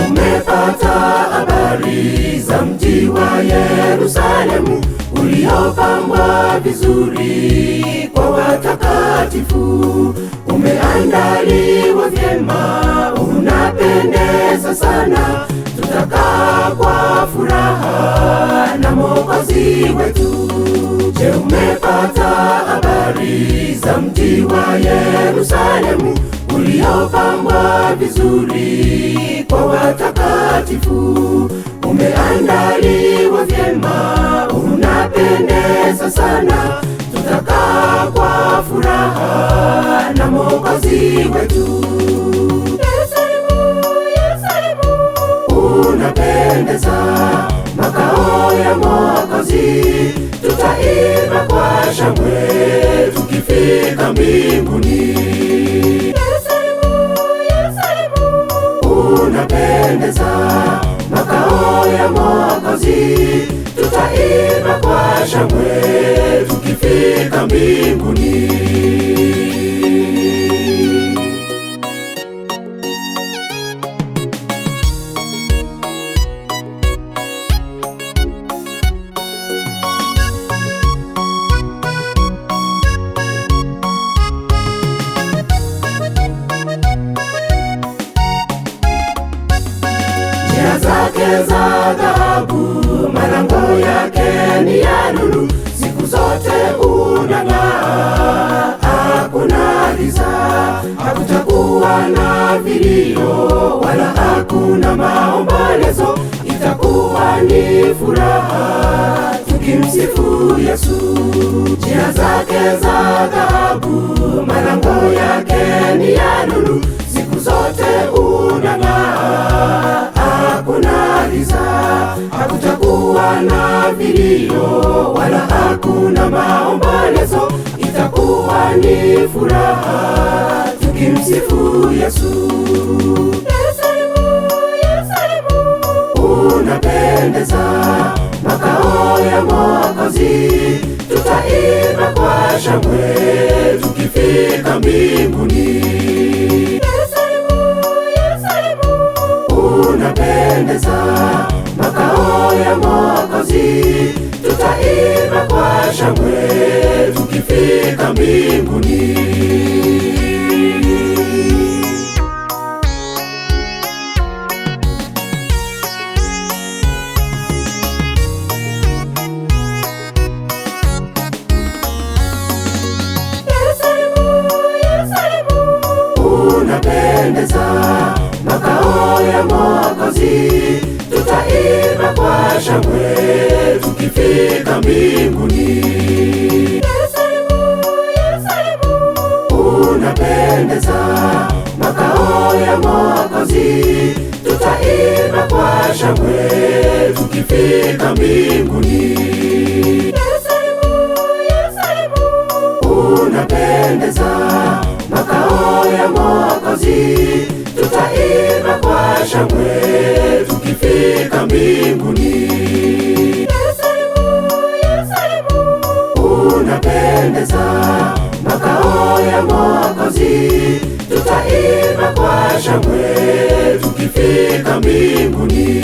Umepata habari za mji wa Yerusalemu uliopambwa vizuri kwa watakatifu. Umeandaliwa vyema, unapendeza sana. Tutakaa kwa furaha na Mwokozi wetu. Je, umepata habari za mji wa Yerusalemu uliopambwa vizuri kwa watakatifu? Umeandaliwa vyema, unapendeza sana. Tutakaa kwa furaha na Mwokozi wetu. Yerusalemu, Yerusalemu, unapendeza, makao ya Mwokozi. Tutaimba kwa shangwe tukifika mbinguni. Unapendeza, makao ya Mwokozi. Tutaimba kwa shangwe tukifika mbinguni. Njia zake za dhahabu, malango yake ni ya lulu. Siku zote unang'aa, hakuna giza. Hakutakuwa na vilio wala hakuna maombolezo. Itakuwa ni furaha tukimsifu Yesu. Njia zake za dhahabu, malango yake ni ya lulu. Siku zote unang'aa, hakuna giza. Hakutakuwa na vilio wala hakuna maombolezo. Itakuwa ni furaha tukimsifu Yesu. Yerusalemu, Yerusalemu, unapendeza, makao ya Mwokozi. Tutaimba kwa shangwe tukifika mbinguni. Unapendeza, makao ya Mwokozi. Tutaimba kwa shangwe tukifika mbinguni. Yerusalemu, Yerusalemu, unapendeza, makao ya Mwokozi. Tutaimba kwa shangwe tukifika mbinguni. Yerusalemu, Yerusalemu, unapendeza, makao ya Mwokozi. Tutaimba kwa shangwe tukifika mbinguni. Yerusalemu, Yerusalemu, unapendeza, makao ya Mwokozi. Tutaimba kwa shangwe tukifika mbinguni. Yerusalemu, Yerusalemu, unapendeza, makao ya Mwokozi. Tutaimba kwa shangwe tukifika mbinguni.